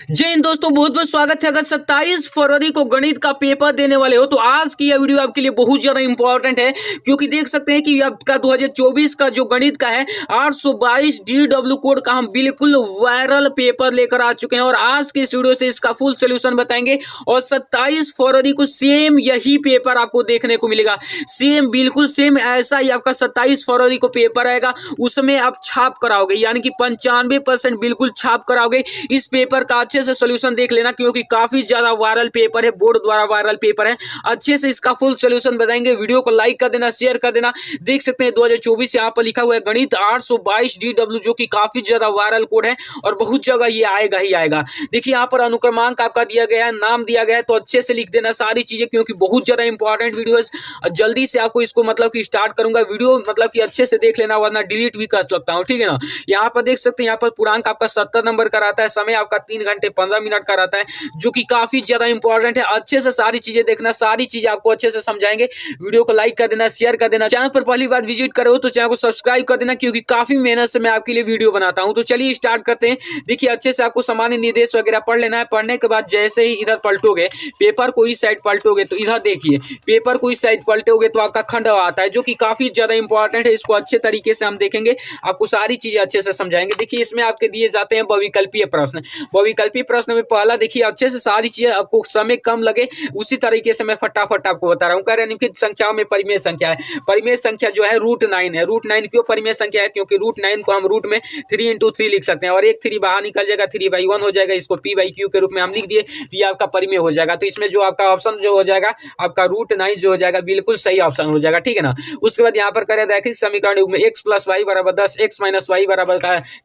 जय हिंद दोस्तों, बहुत बहुत स्वागत है। अगर 27 फरवरी को गणित का पेपर देने वाले हो तो आज की यह वीडियो आपके लिए बहुत ज्यादा इंपॉर्टेंट है, क्योंकि देख सकते हैं कि आपका 2024 का जो गणित का है 822 DW कोड का हम बिल्कुल वायरल पेपर लेकर आ चुके हैं और आज की इस वीडियो से इसका फुल सोल्यूशन बताएंगे। और 27 फरवरी को सेम यही पेपर आपको देखने को मिलेगा, सेम बिल्कुल सेम ऐसा ही आपका 27 फरवरी को पेपर आएगा, उसमें आप छाप कराओगे, यानी कि 95% बिल्कुल छाप कराओगे। इस पेपर का अच्छे से सॉल्यूशन देख लेना, क्योंकि काफी ज्यादा वायरल पेपर है, बोर्ड द्वारा वायरल पेपर है। अच्छे से इसका फुल सॉल्यूशन बताएंगे। वीडियो को लाइक कर देना, शेयर कर देना। देख सकते हैं 2024 यहाँ पर लिखा हुआ है गणित 822 DW, जो कि काफी ज्यादा वायरल कोड है और बहुत जगह ये आएगा ही आएगा। देखिए यहाँ पर अनुक्रमांक आपका दिया गया है, नाम दिया गया है, तो अच्छे से लिख देना सारी चीजें, क्योंकि बहुत ज्यादा इंपॉर्टेंट वीडियो है। जल्दी से आपको इसको मतलब कि स्टार्ट करूंगा, वीडियो मतलब कि अच्छे से देख लेना, वरना डिलीट भी कर सकता हूँ, ठीक है ना। यहाँ पर देख सकते हैं, यहाँ पर पूर्णांक आपका 70 नंबर का रहता है, समय आपका 3 घंटे 15 मिनट का रहता है, जो कि काफी ज्यादा इंपॉर्टेंट है। अच्छे से सारी चीजें देखना, सारी चीजें आपको अच्छे से समझाएंगे। वीडियो को लाइक कर देना, शेयर कर देना। चैनल पर पहली बार विजिट करे हो तो चैनल को सब्सक्राइब कर देना, क्योंकि काफी मेहनत से मैं आपके लिए वीडियो बनाता हूं। तो चलिए स्टार्ट करते हैं। देखिए अच्छे से आपको सामान्य निर्देश वगैरह पढ़ लेना है। पढ़ने के बाद जैसे ही इधर पलटोगे, पेपर को इस साइड पलटोगे, तो इधर देखिए पेपर को इस साइड पलटोगे तो आपका खंड आता है, जो कि काफी ज्यादा इंपॉर्टेंट है। इसको अच्छे तरीके से हम देखेंगे, आपको सारी चीजें अच्छे से समझाएंगे। देखिए इसमें आपके दिए जाते हैं बहुविकल्पीय प्रश्न। बहुविकल्पीय प्रश्न में पहला देखिए अच्छे से सारी चीजें, आपको समय कम लगे उसी तरीके से मैं फटाफट आपको बता रहा हूँ। कह रहे हैं कि संख्याओं में परिमेय संख्या है। परिमेय संख्या जो है √9 है। √9 क्यों परिमेय संख्या है? क्योंकि √9 को हम रूट में 3 × 3 लिख सकते हैं, और एक 3 बाहर निकल जाएगा, 3/1 हो जाएगा। इसको p/q के रूप में हम लिख दिए, तो ये आपका परिमेय हो जाएगा। तो इसमें जो आपका ऑप्शन जो हो जाएगा, आपका √9 जो हो जाएगा, बिल्कुल सही ऑप्शन हो जाएगा, ठीक है ना। उसके बाद यहाँ पर करें रैखिक समीकरण युग्म x + y = 10, x - y =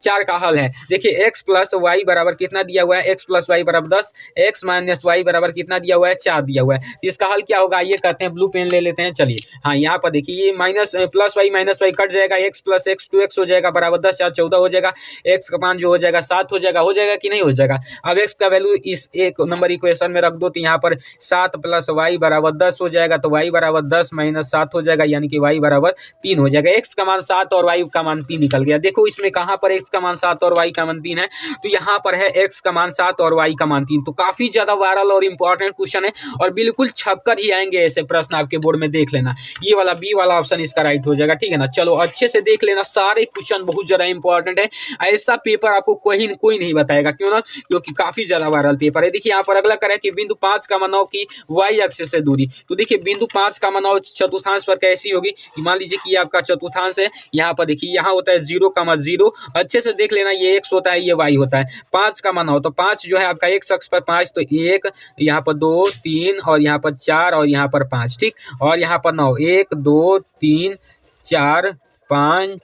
4 का हल है। देखिए x + y बराबर कितना दिया हुआ है? x + y = 10, x - y बराबर कितना दिया हुआ है? 4 दिया हुआ है। तो इसका हल क्या होगा, ये कहते हैं, ब्लू पेन ले लेते हैं। चलिए हाँ, यहाँ पर देखिए ये +y कट जाएगा, x + x 2x हो जाएगा बराबर 10, 4 14 हो जाएगा। x का मान जो हो जाएगा 7 हो जाएगा कि नहीं हो जाएगा? अब x का वैल्यू इस एक नंबर इक्वेशन में रख दो, तो यहाँ पर 7 + y = 10 हो जाएगा, तो y = 10 - 7 हो जाएगा, यानी कि y = 3 हो जाएगा। x का मान 7 और y का मान 3 निकल गया। देखो इसमें कहाँ पर x का मान 7 और y का मान 3 है, तो यहाँ पर है x का मान 7 और y का मान 3। तो काफी ज्यादा वायरल और इंपॉर्टेंट क्वेश्चन है, और बिल्कुल छपकर ही आएंगे ऐसे प्रश्न आपके बोर्ड में, देख लेना। ये वाला बी वाला ऑप्शन इसका राइट हो जाएगा, ठीक है ना। चलो अच्छे से देख लेना, सारे क्वेश्चन बहुत ज्यादा इंपॉर्टेंट है। ऐसा पेपर आपको कोई नहीं बताएगा, क्यों ना, क्योंकि काफी ज्यादा वायरल पेपर है। देखिए यहाँ पर अगला करें कि बिंदु 5,9 की y अक्ष से दूरी। तो देखिए बिंदु 5,9 चतुर्थांश पर कैसी होगी? मान लीजिए कि आपका चतुर्थांश है, यहाँ पर देखिए यहाँ होता है 0,0। अच्छे से देख लेना, ये x होता है, ये y होता है। 5,9 तो 5 जो है आपका x अक्ष पर 5, तो 1, यहाँ पर 2 3 और यहाँ पर 4 और यहाँ पर 5, ठीक। और यहाँ पर 9, 1 2 3 4 5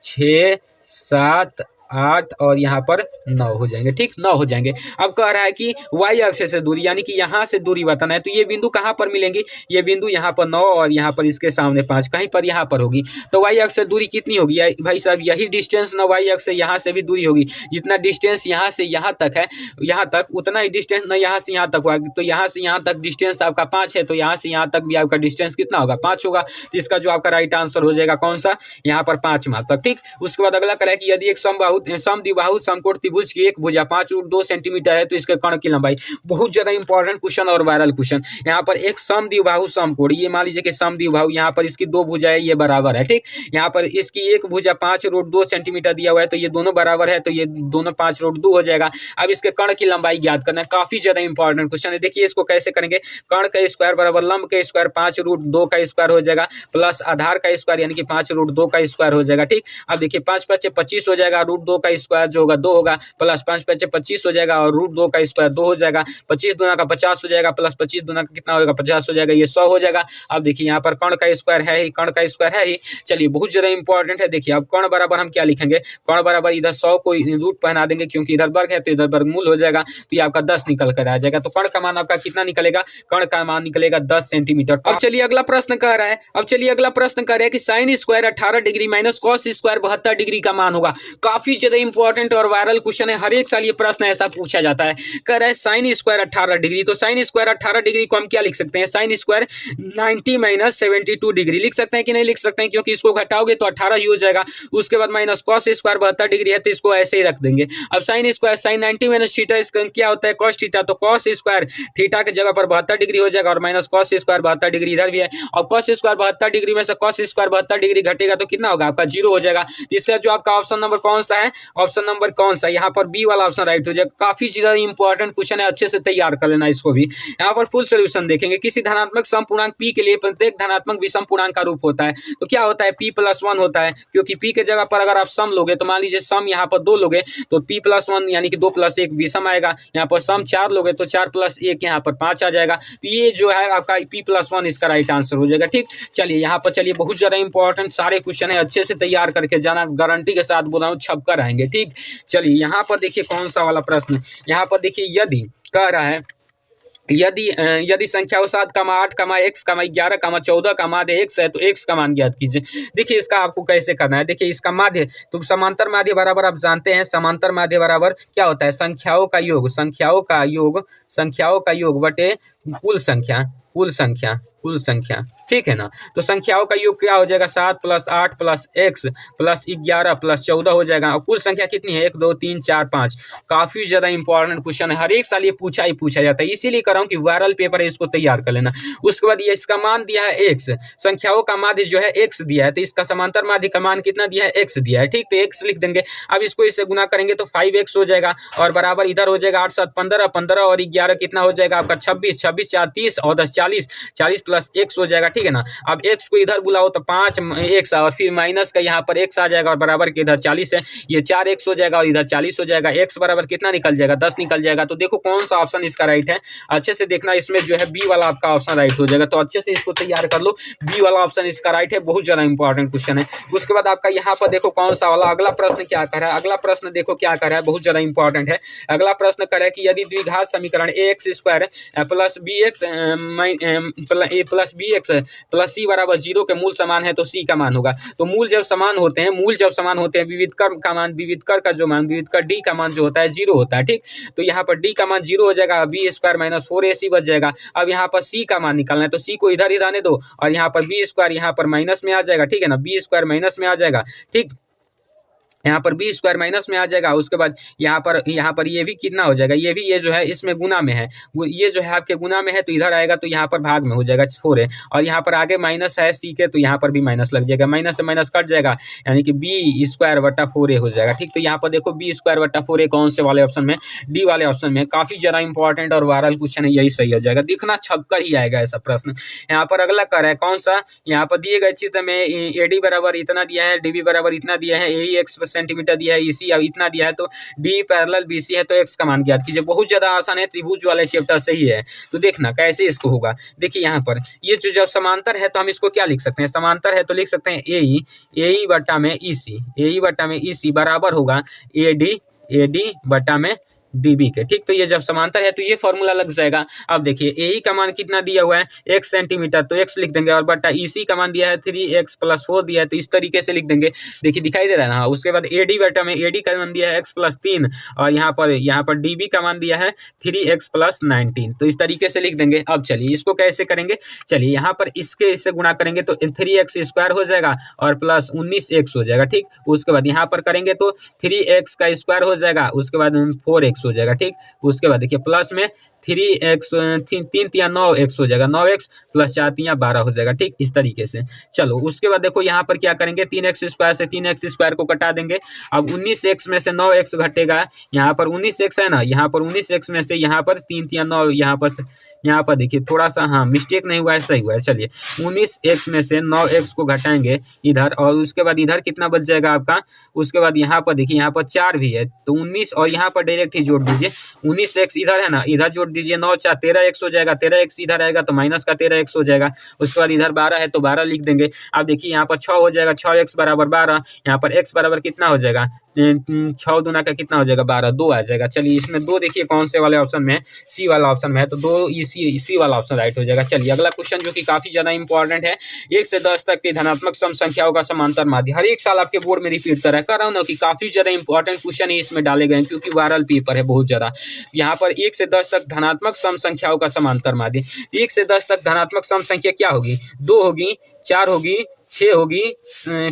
6 7 8 और यहाँ पर 9 हो जाएंगे, ठीक, 9 हो जाएंगे। अब कह रहा है कि y अक्ष से दूरी, यानी कि यहाँ से दूरी बताना है। तो ये बिंदु कहाँ पर मिलेंगी? ये बिंदु यहाँ पर 9 और यहाँ पर इसके सामने 5, कहीं पर यहाँ पर होगी। तो y अक्ष से दूरी कितनी होगी भाई साहब? यही डिस्टेंस ना y अक्ष से यहाँ से भी दूरी होगी। जितना डिस्टेंस यहाँ से यहाँ तक है, यहाँ तक उतना ही डिस्टेंस ना यहाँ से यहाँ तक होगा। तो यहाँ से यहाँ तक डिस्टेंस आपका 5 है, तो यहाँ से यहाँ तक भी आपका डिस्टेंस कितना होगा? 5 होगा। तो इसका जो आपका राइट आंसर हो जाएगा कौन सा? यहाँ पर 5 मात्र तक, ठीक। उसके बाद अगला करें कि यदि एक समद्विबाहु समकोण त्रिभुज की एक भुजा 5√2 सेंटीमीटर है, तो इसके कर्ण की लंबाई। बहुत ज्यादा इंपॉर्टेंट क्वेश्चन और वायरल क्वेश्चन। यहाँ पर एक समद्विबाहु समकोण, ये मान लीजिए कि समद्विबाहु, यहाँ पर इसकी 2 भुजाएं ये बराबर है, ठीक। यहाँ पर इसकी एक भुजा 5√2 सेंटीमीटर दिया हुआ है, तो ये दोनों बराबर है, तो ये दोनों 5√2 हो जाएगा। अब इसके कर्ण की लंबाई ज्ञात करना है। काफी ज्यादा इंपॉर्टेंट क्वेश्चन है। देखिए इसको कैसे करेंगे? कर्ण का स्क्वायर बराबर लंब का स्क्वायर 5√2 का स्क्वायर हो जाएगा, प्लस आधार का स्क्वायर यानी कि 5√2 का स्क्वायर हो जाएगा, ठीक। अब देखिए 5 × 5 = 25 हो जाएगा, √2 का स्क्वायर जो होगा 2 होगा, प्लस 5 × 5 = 25 हो जाएगा, और √2 का स्क्वायर 2 हो जाएगा। 25 दूना का 50 हो जाएगा, प्लस 25 दूना का कितना होगा? 50 हो जाएगा, ये 100 हो जाएगा। अब देखिए यहाँ पर कर्ण का स्क्वायर है ही, कर्ण का स्क्वायर है ही। चलिए बहुत ज्यादा इंपॉर्टेंट है। देखिए अब कर्ण बराबर हम क्या लिखेंगे? कर्ण बराबर इधर 100 को रूट पहना देंगे, क्योंकि इधर वर्ग है तो इधर वर्गमूल हो जाएगा, तो ये आपका 10 निकल कर आ जाएगा। तो कर्ण का मान आपका कितना निकलेगा? कर्ण का मान निकलेगा 10 सेंटीमीटर। अब चलिए अगला प्रश्न कह रहा है, कि sine square 18 degree minus cos square 72 degree का मान होगा। काफी काफी ज्यादा इंपॉर्टेंट और वायरल क्वेश्चन है, हर एक साल ये प्रश्न ऐसा पूछा जाता है। कह रहा है साइन स्क्वायर 18 डिग्री, तो साइन स्क्वायर 18 डिग्री को हम क्या लिख सकते हैं, साइन स्क्वायर 90 माइनस 72 डिग्री लिख सकते हैं कि नहीं लिख सकते हैं, क्योंकि इसको घटाओगे तो 18 ही हो जाएगा। उसके बाद माइनस कॉस स्क्वायर 72 डिग्री है तो इसको ऐसे ही रख देंगे। अब sine square sine 90 minus theta इसका क्या होता है, कॉस थीटा, तो कॉस स्क्वायर थीटा की जगह पर 72 डिग्री हो जाएगा और माइनस कॉस स्क्वायर 72 डिग्री इधर भी है। और कॉस स्क्वायर 72 डिग्री में से कॉस स्क्वायर 72 डिग्री घटेगा तो कितना होगा आपका 0 हो जाएगा। इसका जो आपका ऑप्शन नंबर कौन सा है, ऑप्शन नंबर कौन सा, यहाँ पर बी वाला ऑप्शन राइट हो जाएगा। काफी ज्यादा इंपॉर्टेंट क्वेश्चन है, अच्छे से तैयार कर लेना इसको भी। यहाँ पर फुल सोल्यूशन देखेंगे। किसी धनात्मक समपूर्णांक p के लिए प्रत्येक धनात्मक विषम पूर्णांक का रूप होता है, तो क्या होता है p+1 होता है, क्योंकि p के जगह पर अगर आप सम लोगे तो मान लीजिए सम यहाँ पर 2 लोगे तो p+1 यानी कि 2+1 विषम आएगा। यहाँ पर सम 4 लोगे तो 4+1 यहाँ पर 5 आ जाएगा। तो ये जो है आपका p+1 इसका राइट आंसर हो जाएगा। ठीक, चलिए यहाँ पर चलिए बहुत ज्यादा इंपॉर्टेंट सारे क्वेश्चन है, अच्छे से तैयार करके जाना, गारंटी के साथ बोल रहा हूँ छप कर आएंगे। ठीक, चलिए यहाँ पर देखिए कौन सा वाला प्रश्न, यहाँ पर देखिए यदि कह रहा है यदि संख्याओं 7, 8, x, 11, 14 का माध्य x है तो x का मान ज्ञात कीजिए। देखिए इसका आपको कैसे करना है, देखिए इसका माध्य तो समांतर माध्य बराबर आप जानते हैं, समांतर माध्य बराबर क्या होता है, संख्याओं का योग बटे कुल संख्या, ठीक है ना। तो संख्याओं का योग क्या हो जाएगा, 7 + 8 + x + 11 + 14 हो जाएगा। और कुल संख्या कितनी है, 1 2 3 4 5। काफी ज्यादा इंपॉर्टेंट क्वेश्चन है, हर एक साल ये पूछा जाता है, इसीलिए कर रहा हूँ कि वायरल पेपर है, इसको तैयार कर लेना। उसके बाद ये इसका मान दिया है x, संख्याओं का माध्य जो है x दिया है, तो इसका समांतर माध्य का मान कितना दिया है, x दिया है। ठीक, तो x लिख देंगे। अब इसको इससे गुना करेंगे तो 5x हो जाएगा और बराबर इधर हो जाएगा 8 7 15, 15 और 11 कितना हो जाएगा आपका 26, 26 4 30 और 10 40, 40 + x हो जाएगा। ठीक है ना। अब x को इधर बुलाओ तो 5x और फिर माइनस का यहाँ पर x आ जाएगा और बराबर के इधर 40 है, ये 4x हो जाएगा और इधर 40 हो जाएगा। x बराबर कितना निकल जाएगा, 10 निकल जाएगा। तो देखो कौन सा ऑप्शन इसका राइट है, अच्छे से देखना, इसमें जो है बी वाला आपका ऑप्शन राइट हो जाएगा। तो अच्छे से इसको तैयार कर लो, बी वाला ऑप्शन इसका राइट है, बहुत ज्यादा इंपॉर्टेंट क्वेश्चन है। उसके बाद आपका यहाँ पर देखो कौन सा वाला अगला प्रश्न क्या कर रहा है, अगला प्रश्न देखो क्या कर रहा है, बहुत ज्यादा इंपॉर्टेंट है। अगला प्रश्न कर रहा है कि यदि द्विघात समीकरण ax² + bx + c बराबर 0 के मूल समान है तो c का मान होगा। तो मूल जब समान होते हैं विविधकर का मान, विविधकर का जो मान, विविधकर d का मान जो होता है 0 होता है। ठीक, तो यहाँ पर d का मान 0 हो जाएगा, b² - 4ac बच जाएगा। अब यहाँ पर c का मान निकालना है तो c को इधर ही रहने दो और यहाँ पर b² यहाँ पर माइनस में आ जाएगा। ठीक है ना, b² माइनस में आ जाएगा। ठीक, यहाँ पर b² माइनस में आ जाएगा। उसके बाद यहाँ पर ये भी कितना हो जाएगा, ये भी ये जो है इसमें गुना में है, ये जो है आपके गुना में है तो इधर आएगा तो यहाँ पर भाग में हो जाएगा 4 है और यहाँ पर आगे माइनस है c के तो यहाँ पर भी माइनस लग जाएगा, माइनस से माइनस कट जाएगा यानी कि b² / 4a हो जाएगा। ठीक, तो यहाँ पर देखो b² / 4a कौन से वाले ऑप्शन में, डी वाले ऑप्शन में। काफी ज्यादा इंपॉर्टेंट और वायरल क्वेश्चन है, यही सही हो जाएगा, दिखना छपकर ही आएगा ऐसा प्रश्न। यहाँ पर अगला कर है कौन सा, यहाँ पर दिए गए चित्र में AD बराबर इतना दिया है, DB बराबर इतना दिया है, AE x सेंटीमीटर दिया है, EC इतना दिया है, तो D पैरेलल BC है तो x का मान ज्ञात कीजिए। बहुत ज्यादा आसान है, त्रिभुज वाले चैप्टर से ही है, तो देखना कैसे इसको होगा। देखिए यहाँ पर ये जो जब समांतर है तो हम इसको क्या लिख सकते हैं, समांतर है तो लिख सकते हैं AE बटा में EC बराबर होगा AD बटा में DB के। ठीक, तो ये जब समांतर है तो ये फॉर्मूला लग जाएगा। अब देखिए AE का मान कितना दिया हुआ है, x सेंटीमीटर, तो x लिख देंगे और बटा EC का मान दिया है 3x + 4 दिया है तो इस तरीके से लिख देंगे। देखिए दिखाई दे रहा है ना। उसके बाद AD बटा में AD का मान दिया है x + 3 और यहाँ पर DB का मान दिया है 3x + 19, तो इस तरीके से लिख देंगे। अब चलिए इसको कैसे करेंगे, चलिए यहाँ पर इससे गुणा करेंगे तो 3x² हो जाएगा और प्लस 19x हो जाएगा। ठीक, उसके बाद यहाँ पर करेंगे तो 3x² हो जाएगा, उसके बाद 4x हो जाएगा। ठीक, उसके बाद देखिए प्लस में 3x 3 3 9x हो जाएगा, 9x + 4 3 12 हो जाएगा। ठीक, इस तरीके से। चलो उसके बाद देखो यहाँ पर क्या करेंगे, 3x² से 3x² को कटा देंगे। अब 19x में से 9x घटेगा, यहाँ पर 19x है ना, यहाँ पर 19x में से यहाँ पर 3 3 9, यहाँ पर देखिए थोड़ा सा हाँ मिस्टेक नहीं हुआ है, सही हुआ है। चलिए 19x में से 9x को घटाएंगे इधर और उसके बाद इधर कितना बच जाएगा आपका। उसके बाद यहाँ पर देखिए यहाँ पर 4 भी है तो 19 और यहाँ पर डायरेक्ट ही जोड़ दीजिए, 19x इधर है ना, इधर जोड़ दीजिए, 9 4 13x हो जाएगा, 13x इधर आएगा तो माइनस का 13x हो जाएगा। उसके बाद इधर 12 है तो 12 लिख देंगे। अब देखिए यहाँ पर 6 हो जाएगा, 6x बराबर 12, यहाँ पर x बराबर कितना हो जाएगा छः दूना का कितना हो जाएगा 12, 2 आ जाएगा। चलिए इसमें 2 देखिए कौन से वाले ऑप्शन में है, सी वाला ऑप्शन में है, तो 2 इसी वाला ऑप्शन राइट हो जाएगा। चलिए अगला क्वेश्चन जो कि काफी ज्यादा इंपॉर्टेंट है, 1 से 10 तक की धनात्मक सम संख्याओं का समांतर माध्य। हर एक साल आपके बोर्ड में रिपीट कर रहा हूँ ना कि काफी ज्यादा इंपॉर्टेंट क्वेश्चन ही इसमें डाले गए हैं, क्योंकि वायरल पेपर है बहुत ज्यादा। यहाँ पर 1 से 10 तक धनात्मक सम संख्याओं का समांतर माध्य। 1 से 10 तक धनात्मक सम संख्या क्या होगी, 2 होगी, 4 होगी, 6 होगी,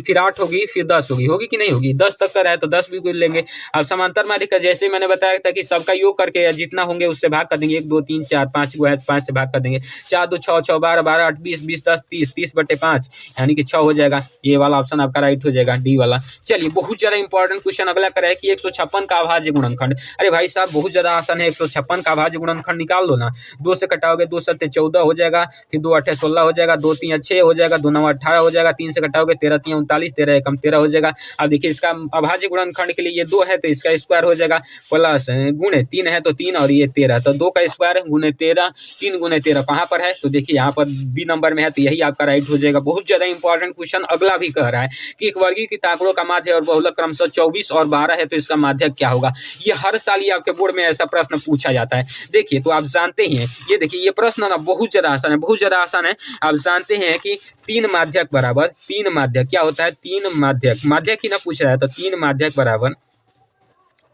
फिर 8 होगी, फिर 10 होगी कि नहीं होगी। 10 तक का रहा है तो 10 भी कोई लेंगे। अब समांतर माध्य का जैसे मैंने बताया था कि सबका योग करके या जितना होंगे उससे भाग कर देंगे। 1 2 3 4 5 को है 5 से भाग कर देंगे। 4 2 6 6 12 12 8 20 20 10 30 30/5 यानी कि 6 हो जाएगा। ये वाला ऑप्शन आपका राइट हो जाएगा, डी वाला। चलिए बहुत ज्यादा इंपॉर्टेंट क्वेश्चन अगला करा है कि 156 का अभाज्य गुणनखंड। अरे भाई साहब बहुत ज्यादा आसान है, 156 का अभाज्य गुणनखंड निकाल लो ना। 2 से कटाओगे 2 7 14 हो जाएगा, फिर 2 8 16 हो जाएगा, 2 3 6 हो जाएगा, 2 9 18 हो जाएगा, 3 से कटाओगे 13 3 39, 13 1 13 हो जाएगा। अब देखिए इसका अभाज्य गुणनखंड के लिए ये 2 है तो इसका स्क्वायर हो जाएगा, प्लस गुणे 3 है तो 3 और ये 13, तो 2 का स्क्वायर गुणे 13, 3 गुणे 13 कहाँ पर है, तो देखिए यहाँ पर बी नंबर में है, तो यही आपका राइट हो जाएगा। बहुत ज्यादा इंपॉर्टेंट क्वेश्चन अगला भी कह रहा है कि एक वर्गीकृत आंकड़ों का माध्य और बहुलक क्रमशः 24 और 12 है, तो इसका माध्य क्या होगा। ये हर साल ही आपके बोर्ड में ऐसा प्रश्न पूछा जाता है। देखिए तो आप जानते ही हैं, ये देखिए ये प्रश्न ना बहुत ज्यादा आसान है, बहुत ज्यादा आसान है। आप जानते हैं कि 3 माध्यक बराबर 3 माध्यक क्या होता है, 3 माध्यक ही ना पूछ रहा है, तो 3 माध्यक बराबर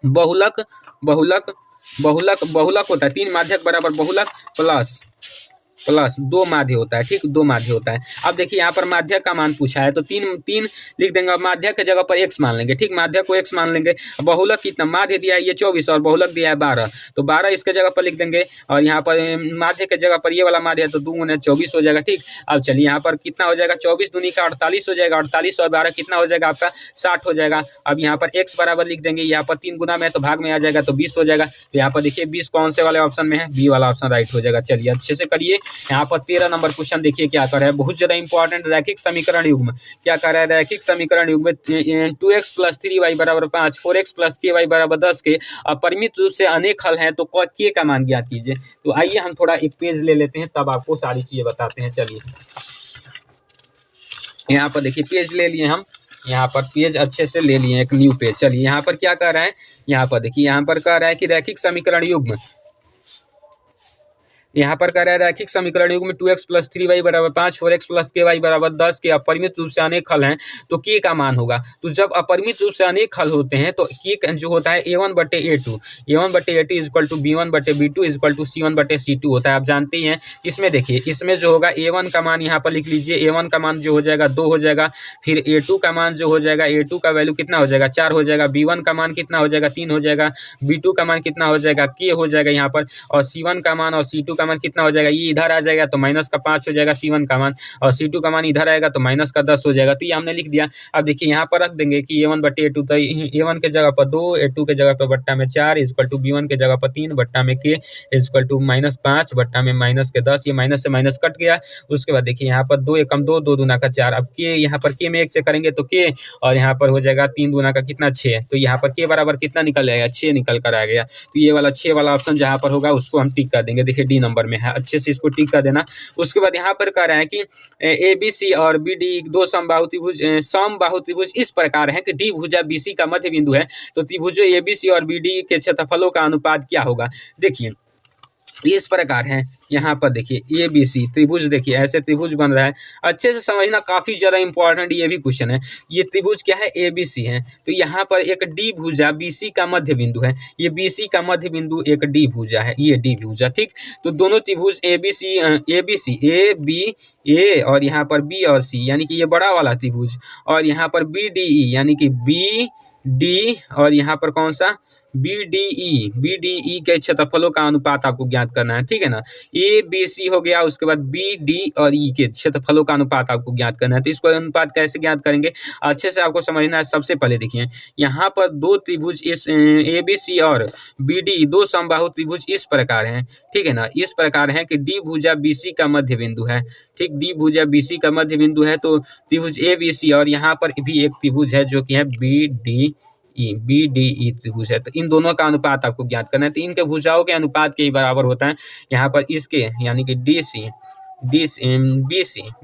बहुलक बहुलक बहुलक बहुलक होता है। 3 माध्यक बराबर बहुलक प्लस 2 माध्य होता है, ठीक, 2 माध्य होता है। अब देखिए यहाँ पर माध्यक का मान पूछा है तो 3 लिख देंगे, माध्यक की जगह पर x मान लेंगे, ठीक, माध्यक को x मान लेंगे। बहुलक कितना माध्य दिया है ये 24 और बहुलक दिया है 12, तो 12 इसके जगह पर लिख देंगे, और यहाँ पर माध्य के जगह पर ये वाला माध्य है तो 2 गुने 24 हो जाएगा, ठीक। अब चलिए यहाँ पर कितना हो जाएगा, 24 दूनी का 48 हो जाएगा, 48 और 12 कितना हो जाएगा आपका 60 हो जाएगा। अब यहाँ पर x बराबर लिख देंगे, यहाँ पर 3 गुना में तो भाग में आ जाएगा तो 20 हो जाएगा। तो यहाँ पर देखिए 20 कौन से वाले ऑप्शन में है, बी वाला ऑप्शन राइट हो जाएगा। चलिए अच्छे से करिए। यहाँ पर 13 नंबर क्वेश्चन देखिए क्या कर रहा है, बहुत ज्यादा इंपॉर्टेंट, रैखिक समीकरण युग्म। क्या कर रहा है, रैखिक समीकरण युग्म 2x + 3y = 5, 4x + ky = 10 के अपरिमित रूप से अनेक हल हैं, तो k का मान ज्ञात कीजिए। तो आइए हम थोड़ा एक पेज ले लेते हैं, तब आपको सारी चीजें बताते हैं। चलिए यहाँ पर देखिए पेज ले लिए हम, यहाँ पर पेज अच्छे से ले लिए, एक न्यू पेज। चलिए यहाँ पर क्या कर रहा है, यहाँ पर देखिए यहाँ पर कह रहा है कि रैखिक समीकरण युग्म, यहाँ पर कह रहा है रैखिक समीकरण युग्म 2x + 3y = 5, 4x + ky = 10 के अपरिमित रूप से अनेक हल हैं, तो k का मान होगा। तो जब अपरिमित रूप से अनेक हल होते हैं तो k जो होता है a1/a2, a1/a2 = b1/b2 = c1/c2 होता है। आप जानते ही हैं। इसमें देखिए इसमें जो होगा a1 का मान यहाँ पर लिख लीजिए, a1 का मान जो हो जाएगा 2 हो जाएगा, फिर a2 का मान जो हो जाएगा, a2 का वैल्यू कितना हो जाएगा 4 हो जाएगा, b1 का मान कितना हो जाएगा 3 हो जाएगा, b2 का मान कितना हो जाएगा k हो जाएगा यहाँ पर, और c1 का मान और c2 का मान कितना हो जाएगा, ये इधर आ जाएगा तो -5 हो जाएगा c1 का मान, और c2 का मान इधर आएगा तो -10 हो जाएगा। तो ये हमने लिख दिया। अब देखिए यहाँ पर रख देंगे कि a1/a2, तो a1 के जगह पर 2, a2 के जगह पर बट्टा में 4 = b1 के जगह पर 3 बट्टा में k = -5 बट्टा में -10। ये माइनस से माइनस कट गया। उसके बाद देखिए यहाँ पर 2 एकम 2, 2 दूना का 4। अब k यहाँ पर k में 1 से करेंगे तो k, और यहाँ पर हो जाएगा 3 दूना का कितना 6, तो यहाँ पर k बराबर कितना निकल जाएगा 6 निकल कर आ गया। तो ये वाला 6 वाला ऑप्शन जहाँ पर होगा उसको हम टिक कर देंगे। देखिए डी नंबर में है, अच्छे से इसको टिक कर देना। उसके बाद यहाँ पर कह रहा है कि ABC और BD 2 समबाहु त्रिभुज इस प्रकार है कि D भुजा BC का मध्य बिंदु है, तो त्रिभुजों ABC और BD के क्षेत्रफलों का अनुपात क्या होगा। देखिए इस प्रकार है, यहाँ पर देखिए ABC त्रिभुज, देखिए ऐसे त्रिभुज बन रहा है, अच्छे से समझना, काफी ज्यादा इंपॉर्टेंट ये भी क्वेश्चन है। ये त्रिभुज क्या है, ABC है, तो यहाँ पर एक D भुजा BC का मध्य बिंदु है, ये BC का मध्य बिंदु एक D भुजा है, ये D भुजा, ठीक। तो दोनों त्रिभुज ABC A और यहाँ पर B और C यानी कि ये बड़ा वाला त्रिभुज, और यहाँ पर BDE यानी कि BD और यहाँ पर कौन सा BDE के क्षेत्रफलों का अनुपात आपको ज्ञात करना है, ठीक है ना। ABC हो गया, उसके बाद BD और E के क्षेत्रफलों का अनुपात आपको ज्ञात करना है। तो इसको अनुपात कैसे ज्ञात करेंगे, अच्छे से आपको समझना है। सबसे पहले देखिए यहाँ पर 2 त्रिभुज इस ABC और BD 2 समबाहु त्रिभुज इस प्रकार हैं, ठीक है ना। इस प्रकार है कि D भुजा BC का मध्य बिंदु है, ठीक, D भुजा BC का मध्य बिंदु है, तो त्रिभुज ABC और यहाँ पर भी एक त्रिभुज है जो कि है BDE त्रिभुज है। तो इन दोनों का अनुपात आपको ज्ञात करना है। तो इनके भुजाओं के अनुपात के ही बराबर होता है। यहाँ पर इसके यानी कि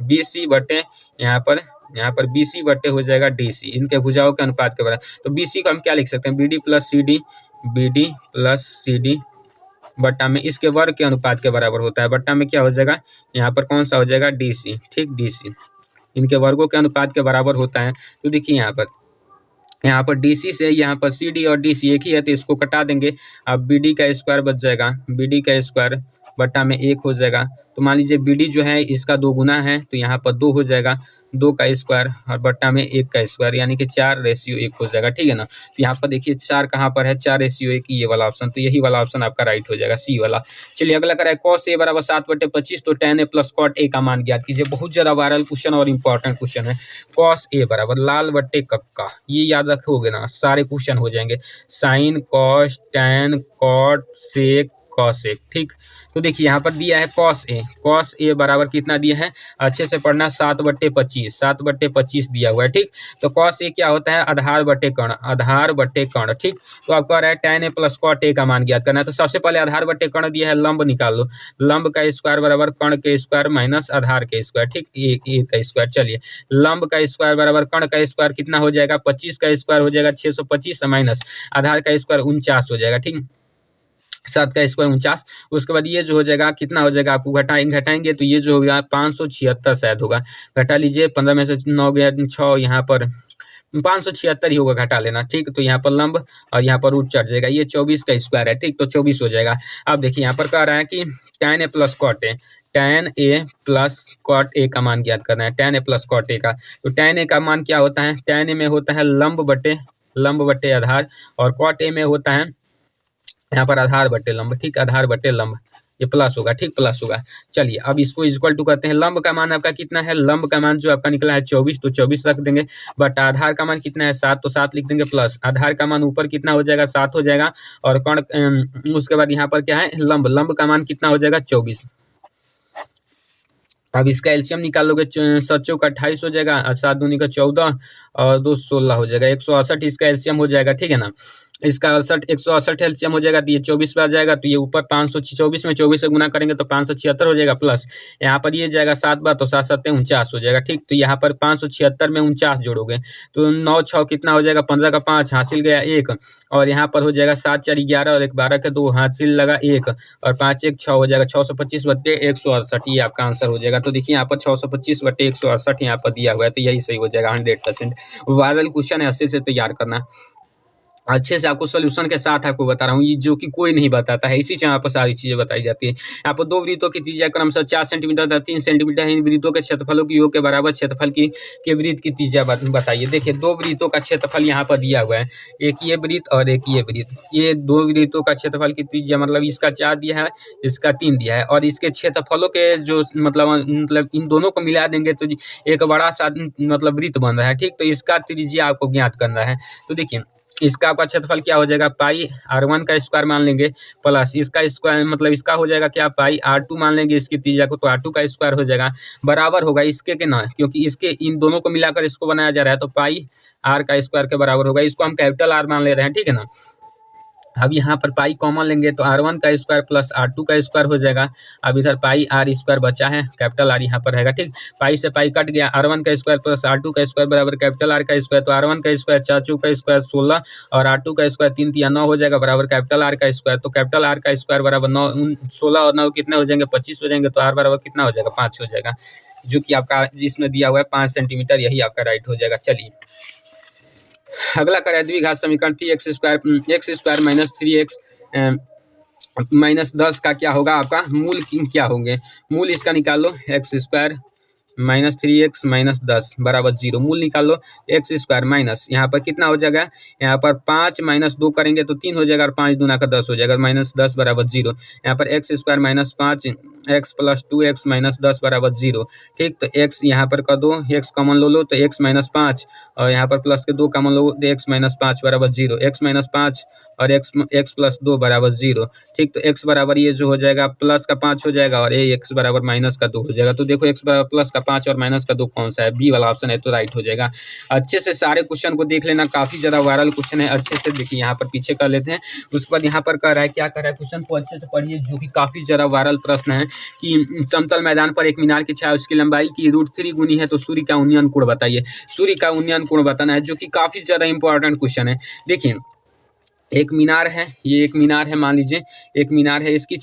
BC बटे यहाँ पर यहाँ पर BC बटे हो जाएगा DC, इनके भुजाओं के अनुपात के बराबर। तो BC को हम क्या लिख सकते हैं, BD प्लस CD बट्टा में इसके वर्ग के अनुपात के बराबर होता है। बट्टा में क्या हो जाएगा, यहाँ पर कौन सा हो जाएगा, DC, ठीक, DC इनके वर्गों के अनुपात के बराबर होता है। तो देखिए यहाँ पर DC से यहाँ पर CD और DC एक ही है, तो इसको कटा देंगे। अब BD का स्क्वायर बच जाएगा, BD का स्क्वायर बट्टा में 1 हो जाएगा। तो मान लीजिए BD जो है इसका 2 गुना है, तो यहाँ पर 2 हो जाएगा, 2 का स्क्वायर और बट्टा में 1 का स्क्वायर, यानी कि 4:1 हो जाएगा, ठीक है ना। तो यहाँ पर देखिए 4 कहाँ पर है, 4:1, ये वाला ऑप्शन, तो यही वाला ऑप्शन आपका राइट हो जाएगा, सी वाला। चलिए अगला करा है cos A बराबर 7/25, तो tan A plus cot A का मान ज्ञात कीजिए। बहुत ज़्यादा वायरल क्वेश्चन और इंपॉर्टेंट क्वेश्चन है। cos A बराबर लाल बट्टे कक्का, ये याद रखोगे ना, सारे क्वेश्चन हो जाएंगे। साइन, कॉस, टैन, कॉट, सेक, कॉसेक, ठीक। तो देखिए यहाँ पर दिया है cos A बराबर कितना दिया है, अच्छे से पढ़ना, 7/25 दिया हुआ है, ठीक। तो cos A क्या होता है, आधार बटे कर्ण, ठीक। तो आप कह रहा है tan A plus cot A का मान ज्ञात करना है। तो सबसे पहले आधार बटे कर्ण दिया है, लंब निकाल लो, लंब का स्क्वायर बराबर कर्ण के स्क्वायर माइनस आधार के स्क्वायर, ठीक, ए का स्क्वायर। चलिए लंब का स्क्वायर बराबर कर्ण का स्क्वायर कितना हो जाएगा, 25 का स्क्वायर हो जाएगा 625 माइनस आधार का स्क्वायर 49 हो जाएगा, ठीक, 7 का स्क्वायर 49। उसके बाद ये जो हो जाएगा कितना हो जाएगा, आपको घटाएंगे तो ये जो होगा 576 शायद होगा, घटा लीजिए, 15 में से 9 गया 6, यहाँ पर 576 ही होगा, घटा लेना, ठीक। तो यहाँ पर लंब और यहाँ पर रूट चढ़ जाएगा, ये 24 का स्क्वायर है, ठीक, तो 24 हो जाएगा। अब देखिए यहाँ पर कह रहा है कि tan A plus cot A, tan A plus cot A का मान ज्ञात करना है, tan A plus cot A का। तो tan A का मान क्या होता है, tan A में होता है लंब बटे आधार, और cot A में होता है यहाँ पर आधार बटे लंब, ठीक, आधार बटे लंब, ये प्लस होगा, ठीक, प्लस होगा। चलिए अब इसको इक्वल टू करते हैं। लंब का मान आपका कितना है, लंब का मान जो आपका निकला है 24, तो 24 रख देंगे, बट आधार का मान कितना है 7, तो 7 लिख देंगे, प्लस आधार का मान ऊपर कितना हो जाएगा, 7 हो जाएगा, और कर्ण उसके बाद यहाँ पर क्या है, लंब का मान कितना हो जाएगा 24। अब इसका एलसीएम निकालोगे, 7 चौक 28 हो जाएगा, 7 दूनी का 14 और 2 16 हो जाएगा, 168 इसका एलसीएम हो जाएगा, ठीक है ना। इसका 168 एलसीएम हो जाएगा, तो ये 24 पे आ जाएगा, तो ये ऊपर 524 में 24 से गुना करेंगे तो 576 हो जाएगा, प्लस यहाँ पर ये जाएगा 7 बार, तो 7 7 49 हो जाएगा, ठीक। तो यहाँ पर 576 में 49 जोड़ोगे तो 9 6 कितना हो जाएगा, 15 का 5 हासिल गया 1, और यहाँ पर हो जाएगा 7 4 11 और 1 12 के 2 हासिल लगा 1, और 5 1 6 हो जाएगा, 625 बटे 168, ये आपका आंसर हो जाएगा। तो देखिए यहाँ पर 625 बटे 168 यहाँ पर दिया हुआ है, तो यही सही हो जाएगा 100%। वायरल क्वेश्चन है, अच्छे से तैयार करना, अच्छे से आपको सोल्यूशन के साथ आपको बता रहा हूँ, ये जो कि कोई नहीं बताता है, इसी चैनल पर सारी चीज़ें बताई जाती है। यहाँ पर 2 वृत्तों की त्रिज्या क्रमशः 4 सेंटीमीटर तथा 3 सेंटीमीटर है। इन वृत्तों के क्षेत्रफलों की योग के बराबर क्षेत्रफल के वृत्त की त्रिज्या बताइए। देखिए 2 वृत्तों का क्षेत्रफल यहाँ पर दिया हुआ है, एक ये वृत्त और एक ये वृत्त, ये 2 वृत्तों का क्षेत्रफल की त्रिज्या, मतलब इसका 4 दिया है, इसका 3 दिया है, और इसके क्षेत्रफलों के जो मतलब इन दोनों को मिला देंगे तो एक बड़ा सा मतलब वृत्त बन रहा है, ठीक। तो इसका त्रिज्या आपको ज्ञात करना है। तो देखिए इसका आपका क्षेत्रफल क्या हो जाएगा, पाई r1 का स्क्वायर मान लेंगे, प्लस इसका स्क्वायर मतलब इसका हो जाएगा क्या, पाई r2 मान लेंगे इसकी त्रिज्या को, तो r2 का स्क्वायर हो जाएगा, बराबर होगा इसके के ना, क्योंकि इसके इन दोनों को मिलाकर इसको बनाया जा रहा है, तो पाई r का स्क्वायर के बराबर होगा। इसको हम कैपिटल R मान ले रहे हैं, ठीक है ना। अब यहाँ पर पाई कॉमन लेंगे तो r1 का स्क्वायर प्लस r2 का स्क्वायर हो जाएगा। अब इधर पाई r स्क्वायर बचा है, कैपिटल R यहाँ पर रहेगा, ठीक। पाई से पाई कट गया, r1 का स्क्वायर प्लस r2 का स्क्वायर बराबर कैपिटल R का स्क्वायर, तो r1 का स्क्वायर 4 चौक का स्क्वायर 16 और r2 का स्क्वायर 3 3 9 हो जाएगा, बराबर कैपिटल R का स्क्वायर। तो कैपिटल R का स्क्वायर बराबर 9 16 और 9 कितने हो जाएंगे, 25 हो जाएंगे, तो r बराबर कितना हो जाएगा, 5 हो जाएगा, जो कि आपका जिसमें दिया हुआ है 5 सेंटीमीटर, यही आपका राइट हो जाएगा। चलिए अगला करें द्विघात समीकरण, 3x square minus 3x minus 10 का क्या होगा, आपका मूल क्या होंगे, मूल इसका निकाल लो, x square minus 3x minus 10 बराबर 0। मूल निकाल लो, एक्स स्क्वायर माइनस यहाँ पर कितना हो जाएगा, यहाँ पर 5 माइनस 2 करेंगे तो 3 हो जाएगा, और 5 दूना का 10 हो जाएगा, माइनस 10 बराबर 0। यहाँ पर x square minus 5 x plus 2x minus 10 बराबर 0, ठीक। तो x यहाँ पर कर दो, x कॉमन लो तो x माइनस 5, और यहाँ पर प्लस के 2 कॉमन लो तो x माइनस 5 बराबर 0, x माइनस 5 और x प्लस 2 बराबर 0, ठीक। तो x बराबर ये जो हो जाएगा प्लस का 5 हो जाएगा, और x बराबर माइनस का 2 हो जाएगा। तो देखो x बराबर प्लस का 5 और माइनस का 2 कौन सा है? बी वाला ऑप्शन है, तो राइट हो जाएगा। अच्छे से सारे क्वेश्चन को देख लेना, काफ़ी ज़्यादा वायरल क्वेश्चन है। अच्छे से देखिए, यहाँ पर पीछे कर लेते हैं। उसके बाद यहाँ पर कह रहा है, क्या कर रहा है, क्वेश्चन को अच्छे से पढ़िए, जो कि काफ़ी ज़्यादा वायरल प्रश्न है कि समतल मैदान पर एक मीनार की छाया उसकी लंबाई की √3 गुनी है, तो सूर्य का उन्नयन कोण बताइए। सूर्य का उन्नयन कोण बताना है, जो कि काफ़ी ज़्यादा इंपॉर्टेंट क्वेश्चन है। देखिए, एक मीनार है, ये एक मीनार है, मान लीजिए एक मीनार है, इसकी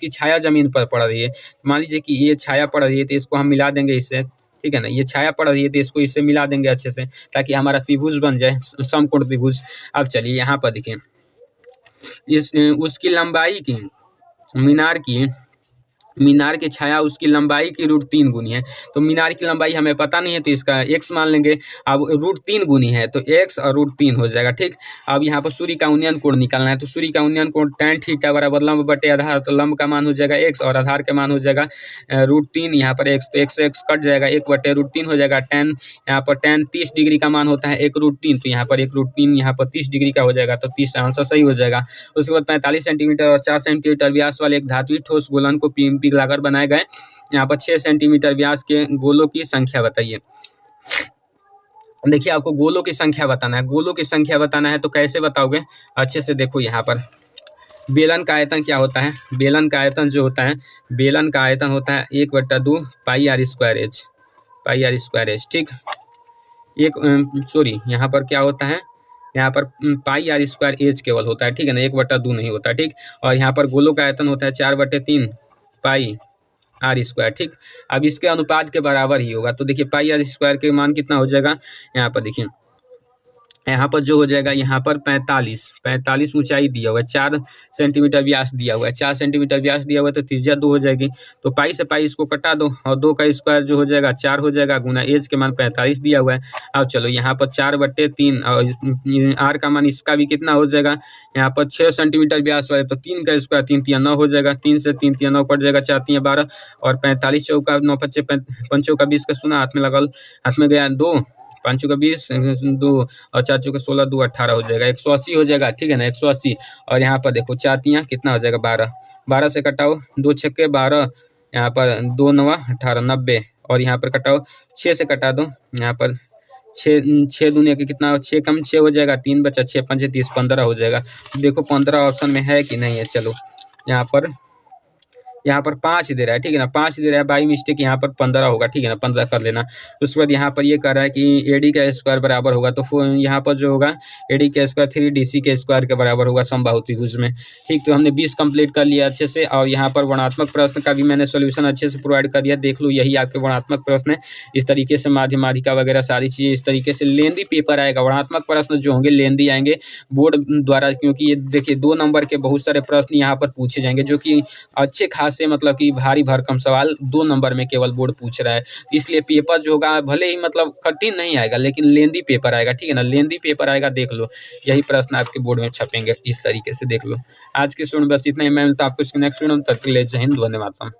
छाया ज़मीन पर पड़ रही है। मान लीजिए कि ये छाया पड़ रही है, तो इसको हम मिला देंगे इससे, ठीक है ना। ये छाया पड़ रही है, तो इसको इससे मिला देंगे अच्छे से, ताकि हमारा त्रिभुज बन जाए, समकोण त्रिभुज। अब चलिए यहाँ पर देखिए, उसकी लंबाई की, मीनार की छाया उसकी लंबाई की √3 गुनी है। तो मीनार की लंबाई हमें पता नहीं है, तो इसका x मान लेंगे। अब √3 गुनी है, तो x और √3 हो जाएगा, ठीक। अब यहाँ पर सूर्य का उन्नयन कोण निकालना है, तो सूर्य का उन्नयन कोण tan थीटा बराबर लंब बटे आधार, तो लंब का मान हो जाएगा x और आधार का मान हो जाएगा √3, यहाँ पर x, तो x कट जाएगा, 1 बटे √3 हो जाएगा। tan, यहाँ पर tan 30 डिग्री का मान होता है 1√3, तो यहाँ पर 1√3 यहाँ पर 30 डिग्री का हो जाएगा, तो 30 आंसर सही हो जाएगा। उसके बाद 45 सेंटीमीटर और 4 सेंटीमीटर व्यास वाले एक धात्विक ठोस गोलन को पिघलाकर बनाए गए यहाँ पर 6 सेंटीमीटर व्यास के गोलों की संख्या बताइए। देखिए, आपको गोलों की संख्या बताना है। गोलों की संख्या बताना है तो कैसे बताओगे, अच्छे से देखो। यहाँ पर बेलन का आयतन क्या होता है? बेलन का आयतन जो होता है, बेलन का आयतन होता है 1/2 पाई r स्क्वायर एच, ठीक। यहाँ पर क्या होता है, यहाँ पर पाई r स्क्वायर एच केवल होता है, ठीक है ना, 1/2 नहीं होता, ठीक। और यहाँ पर गोलों का आयतन होता है 4/3 पाई r स्क्वायर, ठीक। अब इसके अनुपात के बराबर ही होगा, तो देखिए पाई r स्क्वायर के मान कितना हो जाएगा, यहाँ पर देखिए, यहाँ पर जो हो जाएगा, यहाँ पर 45 ऊंचाई दिया हुआ है, 4 सेंटीमीटर व्यास दिया हुआ है, 4 सेंटीमीटर व्यास दिया हुआ है, तो त्रिज्या 2 हो जाएगी। तो पाई से पाई इसको कटा दो, और 2 का स्क्वायर जो हो जाएगा 4 हो जाएगा, गुना एज के मान 45 दिया हुआ है। अब चलो यहाँ पर 4/3 और आर का मान इसका भी कितना हो जाएगा, यहाँ पर 6 सेंटीमीटर व्यास वाले, तो 3 का स्क्वायर 3 × 9 हो जाएगा, 3 से 3 × 9 कट जाएगा, 4 × 12 और 45 चौका 9 × 5 = 20 का सुना, हाथ में गया 2, 5 × 20 2 और 4 × 16 2 18 हो जाएगा, 180 हो जाएगा, ठीक है ना, 180। और यहाँ पर देखो 4 × 3 कितना हो जाएगा, 12 से कटाओ, 2 × 6 = 12, यहाँ पर 2 × 9 = 18 90, और यहाँ पर कटाओ 6 से कटा दो, यहाँ पर 6 दूनी के कितना, 6 कम 6 हो जाएगा, 3 बचा, 6 × 5 = 30 15 हो जाएगा। देखो 15 ऑप्शन में है कि नहीं है। चलो यहाँ पर 5 दे रहा है, ठीक है ना, 5 दे रहा है, बाई मिस्टेक यहाँ पर 15 होगा, ठीक है ना, 15 कर लेना। उसके बाद यहाँ पर ये कह रहा है कि AD का स्क्वायर बराबर होगा, तो यहाँ पर जो होगा AD का स्क्वायर 3DC के स्क्वायर के बराबर होगा समबाहु त्रिभुज में, ठीक। तो हमने 20 कंप्लीट कर लिया अच्छे से, और यहाँ पर वर्णात्मक प्रश्न का भी मैंने सोल्यूशन अच्छे से प्रोवाइड कर दिया, देख लो, यही आपके वर्णात्मक प्रश्न है। इस तरीके से माध्यमाधिका वगैरह सारी चीज़ें इस तरीके से लेंदी पेपर आएगा। वर्णात्मक प्रश्न जो होंगे लेंदी आएंगे बोर्ड द्वारा, क्योंकि ये देखिए 2 नंबर के बहुत सारे प्रश्न यहाँ पर पूछे जाएंगे, जो कि अच्छे खासे मतलब कि भारी भरकम सवाल 2 नंबर में केवल बोर्ड पूछ रहा है। इसलिए पेपर जो होगा भले ही मतलब कठिन नहीं आएगा, लेकिन लेंदी पेपर आएगा, ठीक है ना, लेंदी पेपर आएगा, देख लो, यही प्रश्न आपके बोर्ड में छपेंगे इस तरीके से, देख लो। आज के स्टूडेंट बस इतना ही, मैं मिलता हूं आपको नेक्स्ट वीडियो में, तब तक के लिए जय हिंद, वंदे मातरम।